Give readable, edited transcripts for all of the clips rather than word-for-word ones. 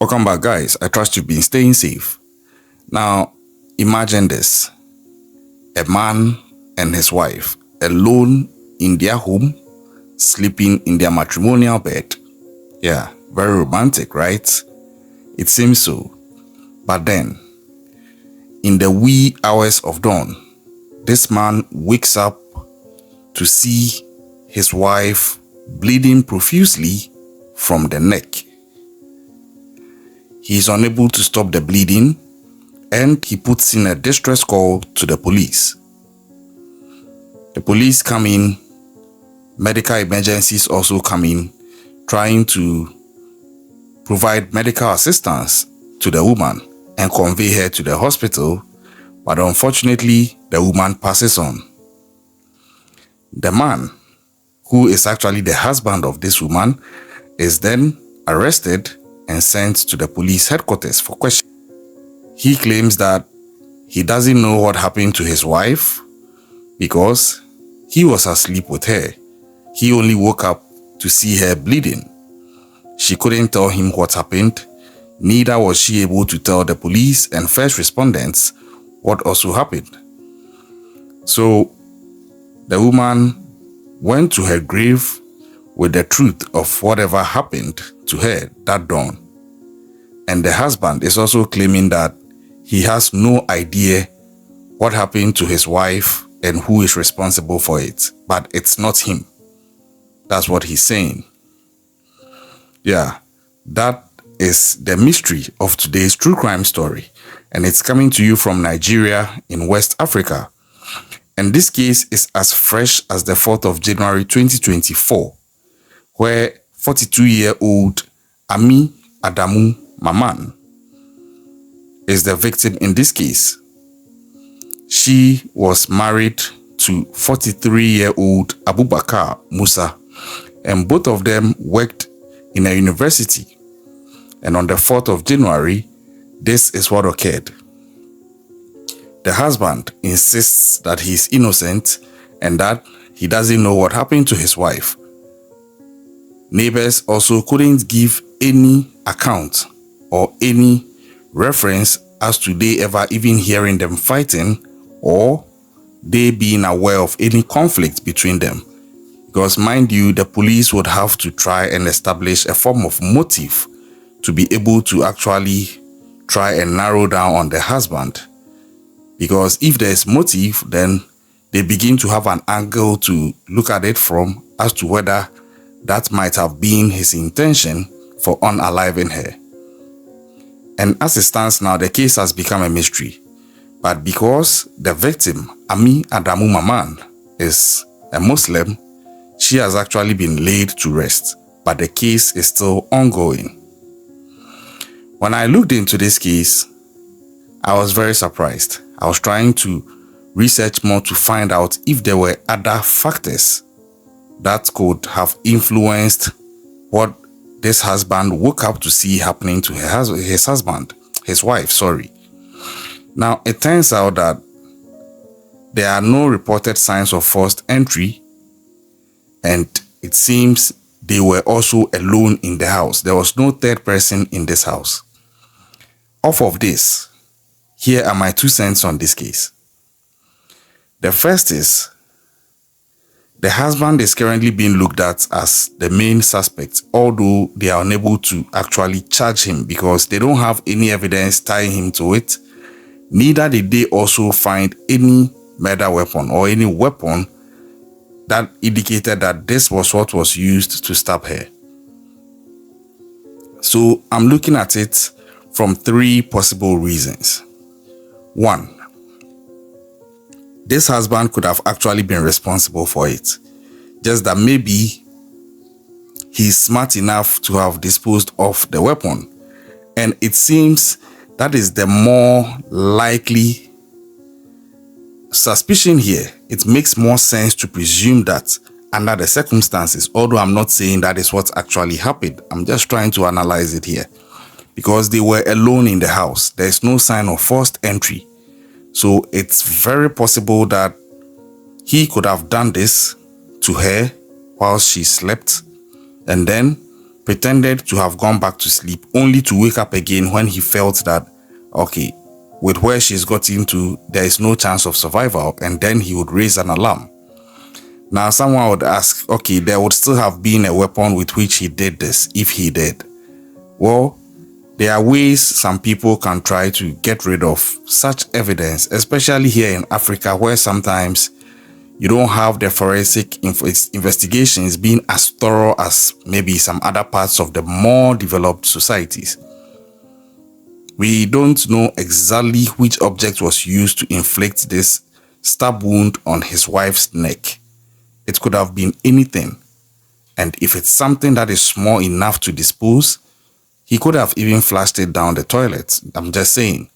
Welcome back, guys. I trust you've been staying safe. Now, imagine this: a man and his wife alone in their home, sleeping in their matrimonial bed. Yeah, very romantic, right? It seems so. But then, in the wee hours of dawn, this man wakes up to see his wife bleeding profusely from the neck. He is unable to stop the bleeding, and he puts in a distress call to the police. The police come in, medical emergencies also come in, trying to provide medical assistance to the woman and convey her to the hospital, but unfortunately, the woman passes on. The man, who is actually the husband of this woman, is then arrested and sent to the police headquarters for questioning. He claims that he doesn't know what happened to his wife because he was asleep with her. He only woke up to see her bleeding. She couldn't tell him what happened, neither was she able to tell the police and first responders what also happened. So the woman went to her grave with the truth of whatever happened to her that dawn. And the husband is also claiming that he has no idea what happened to his wife and who is responsible for it, but it's not him. That's what he's saying. Yeah, that is the mystery of today's true crime story, and it's coming to you from Nigeria in West Africa. And this case is as fresh as the 4th of January 2024, where 42-year-old Ammi Adamu Mamman is the victim in this case. She was married to 43-year-old Abubakar Musa, and both of them worked in a university. And on the 4th of January, this is what occurred. The husband insists that he is innocent and that he doesn't know what happened to his wife. Neighbors also couldn't give any account or any reference as to they ever even hearing them fighting or they being aware of any conflict between them. Because mind you, the police would have to try and establish a form of motive to be able to actually try and narrow down on the husband. Because if there is motive, then they begin to have an angle to look at it from as to whether that might have been his intention for unaliving her. And as it stands now, the case has become a mystery. But because the victim, Ammi Adamu Mamman, is a Muslim, she has actually been laid to rest, but the case is still ongoing. When I looked into this case, I was very surprised. I was trying to research more to find out if there were other factors that could have influenced what this husband woke up to see happening to his wife. Now, it turns out that there are no reported signs of forced entry, and it seems they were also alone in the house. There was no third person in this house. Off of this, here are my 2 cents on this case. The first is, the husband is currently being looked at as the main suspect, although they are unable to actually charge him because they don't have any evidence tying him to it. Neither did they also find any murder weapon or any weapon that indicated that this was what was used to stab her. So I'm looking at it from 3 possible reasons. 1, this husband could have actually been responsible for it. Just that maybe he's smart enough to have disposed of the weapon. And it seems that is the more likely suspicion here. It makes more sense to presume that under the circumstances, although I'm not saying that is what actually happened. I'm just trying to analyze it here. Because they were alone in the house. There's no sign of forced entry. So it's very possible that he could have done this to her while she slept and then pretended to have gone back to sleep only to wake up again when he felt that, okay, with where she's got into, there is no chance of survival, and then he would raise an alarm. Now, someone would ask, okay, there would still have been a weapon with which he did this, if he did. Well, there are ways some people can try to get rid of such evidence, especially here in Africa, where sometimes you don't have the forensic investigations being as thorough as maybe some other parts of the more developed societies. We don't know exactly which object was used to inflict this stab wound on his wife's neck. It could have been anything. And if it's something that is small enough to dispose, he could have even flushed it down the toilet. I'm just saying.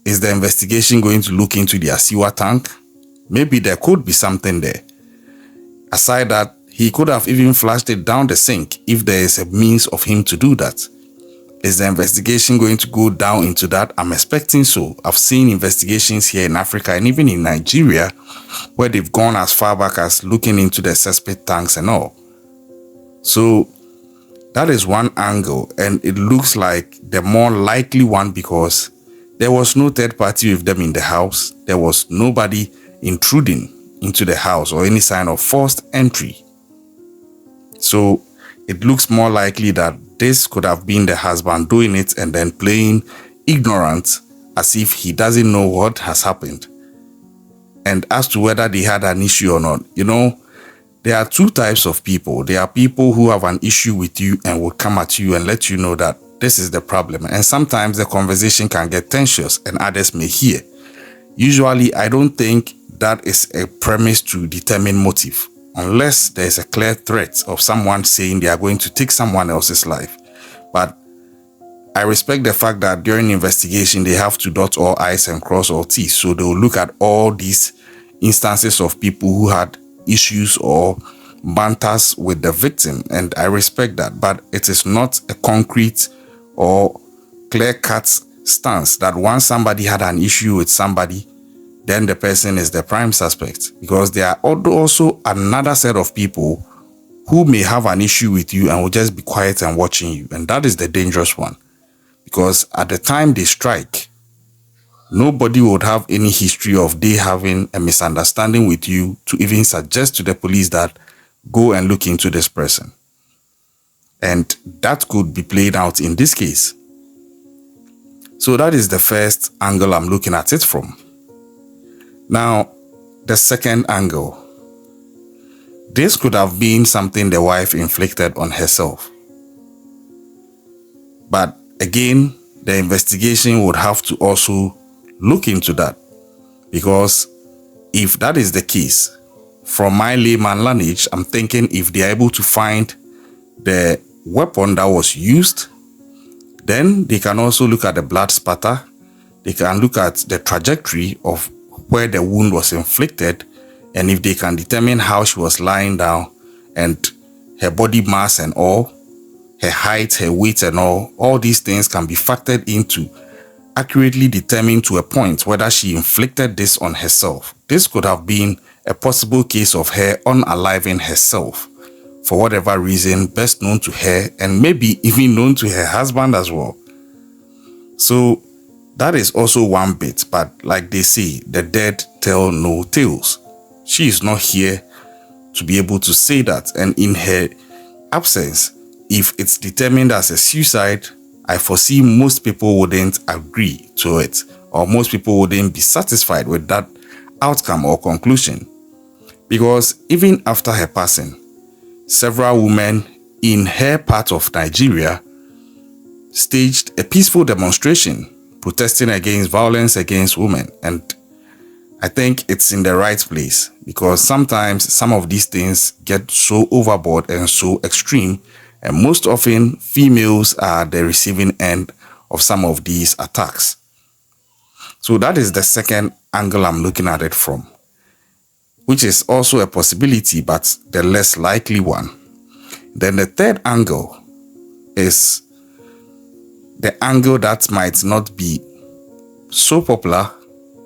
Is the investigation going to look into the sewer tank? Maybe there could be something there. Aside that, he could have even flushed it down the sink if there is a means of him to do that. Is the investigation going to go down into that? I'm expecting so. I've seen investigations here in Africa and even in Nigeria where they've gone as far back as looking into the cesspit tanks and all. So that is one angle, and it looks like the more likely one because there was no third party with them in the house. There was nobody intruding into the house or any sign of forced entry. So it looks more likely that this could have been the husband doing it and then playing ignorant as if he doesn't know what has happened. And as to whether they had an issue or not, there are two types of people. There are people who have an issue with you and will come at you and let you know that this is the problem. And sometimes the conversation can get tense and others may hear. Usually, I don't think that is a premise to determine motive, unless there is a clear threat of someone saying they are going to take someone else's life. But I respect the fact that during investigation, they have to dot all I's and cross all T's. So they will look at all these instances of people who had issues or banters with the victim. And I respect that. But it is not a concrete or clear-cut stance that once somebody had an issue with somebody, then the person is the prime suspect. Because there are also another set of people who may have an issue with you and will just be quiet and watching you. And that is the dangerous one. Because at the time they strike, nobody would have any history of they having a misunderstanding with you to even suggest to the police that go and look into this person. And that could be played out in this case. So that is the first angle I'm looking at it from. Now, the second angle. This could have been something the wife inflicted on herself. But again, the investigation would have to also look into that. Because if that is the case, from my layman language, I'm thinking if they are able to find the weapon that was used, then they can also look at the blood spatter. They can look at the trajectory of where the wound was inflicted, and if they can determine how she was lying down and her body mass and all, her height, her weight and all these things can be factored into accurately determine to a point whether she inflicted this on herself. This could have been a possible case of her unaliving herself for whatever reason best known to her and maybe even known to her husband as well. So that is also one bit, but like they say, the dead tell no tales. She is not here to be able to say that, and in her absence, if it's determined as a suicide, I foresee most people wouldn't agree to it, or most people wouldn't be satisfied with that outcome or conclusion. Because even after her passing, several women in her part of Nigeria staged a peaceful demonstration protesting against violence against women. And I think it's in the right place, because sometimes some of these things get so overboard and so extreme, and most often females are the receiving end of some of these attacks. So that is the second angle I'm looking at it from, which is also a possibility, but the less likely one. Then the third angle is the angle that might not be so popular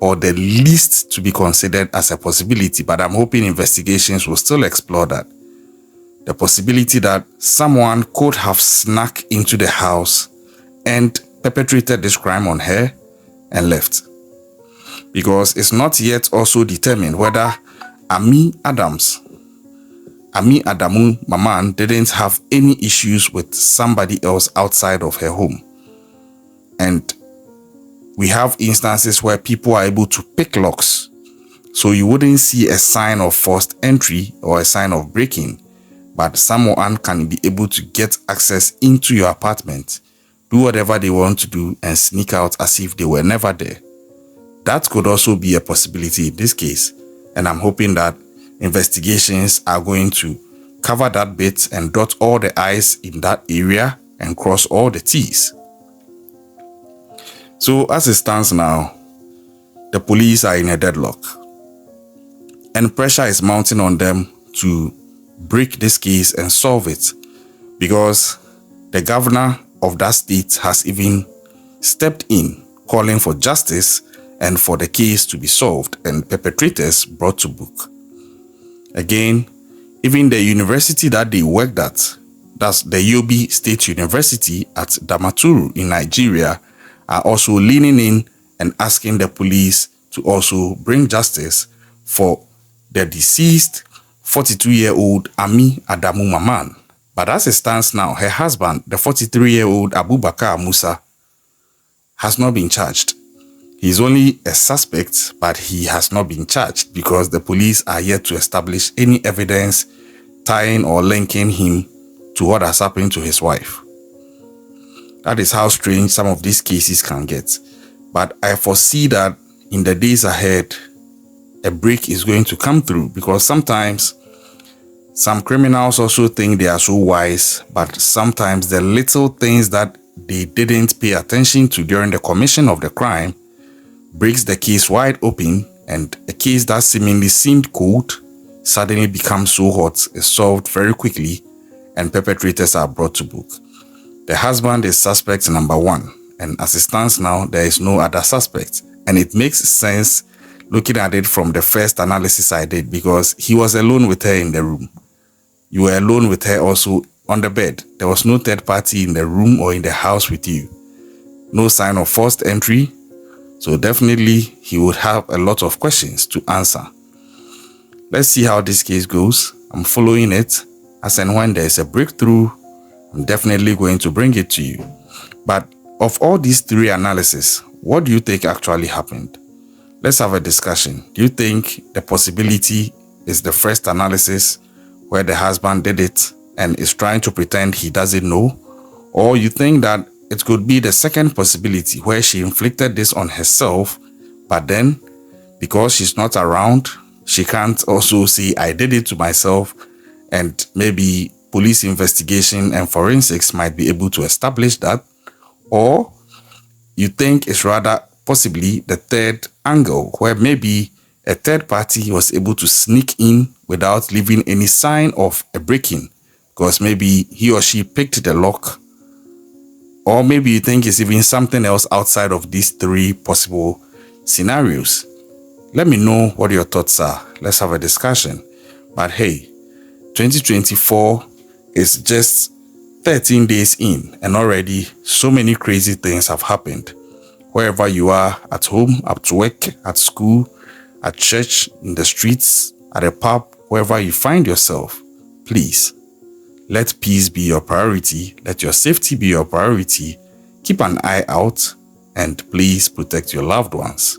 or the least to be considered as a possibility, but I'm hoping investigations will still explore that. the possibility that someone could have snuck into the house and perpetrated this crime on her and left. Because it's not yet also determined whether Ammi Adamu Mamman didn't have any issues with somebody else outside of her home. And we have instances where people are able to pick locks, so you wouldn't see a sign of forced entry or a sign of breaking, but someone can be able to get access into your apartment, do whatever they want to do, and sneak out as if they were never there. That could also be a possibility in this case, and I'm hoping that investigations are going to cover that bit and dot all the I's in that area and cross all the T's. So as it stands now, the police are in a deadlock, and pressure is mounting on them to break this case and solve it, because the governor of that state has even stepped in, calling for justice and for the case to be solved and perpetrators brought to book. Again, even the university that they worked at, that's the Yobe State University at Damaturu in Nigeria, are also leaning in and asking the police to also bring justice for the deceased 42-year-old Ammi Adamu Mamman. But as it stands now, her husband, the 43-year-old Abubakar Musa, has not been charged. He's only a suspect, but he has not been charged because the police are yet to establish any evidence tying or linking him to what has happened to his wife. That is how strange some of these cases can get. But I foresee that in the days ahead, a break is going to come through, because sometimes some criminals also think they are so wise, but sometimes the little things that they didn't pay attention to during the commission of the crime breaks the case wide open, and a case that seemingly seemed cold suddenly becomes so hot, is solved very quickly, and perpetrators are brought to book. The husband is suspect number 1, and as it stands now, there is no other suspect. And it makes sense looking at it from the first analysis I did, because he was alone with her in the room. You were alone with her also on the bed. There was no third party in the room or in the house with you. No sign of forced entry. So definitely he would have a lot of questions to answer. Let's see how this case goes. I'm following it. As and when there is a breakthrough, I'm definitely going to bring it to you. But of all these 3 analyses, what do you think actually happened? Let's have a discussion. Do you think the possibility is the first analysis where the husband did it and is trying to pretend he doesn't know? Or you think that it could be the second possibility where she inflicted this on herself, but then because she's not around, she can't also say, I did it to myself, and maybe police investigation and forensics might be able to establish that? Or you think it's rather possibly the third angle, where maybe a third party was able to sneak in without leaving any sign of a break-in, because maybe he or she picked the lock? Or maybe you think it's even something else outside of these 3 possible scenarios. Let me know what your thoughts are. Let's have a discussion. But hey, 2024 is just 13 days in, and already so many crazy things have happened. Wherever you are, at home, at work, at school, at church, in the streets, at a pub, wherever you find yourself, please, let peace be your priority. Let your safety be your priority. Keep an eye out, and please protect your loved ones.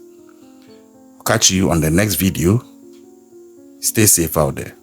I'll catch you on the next video. Stay safe out there.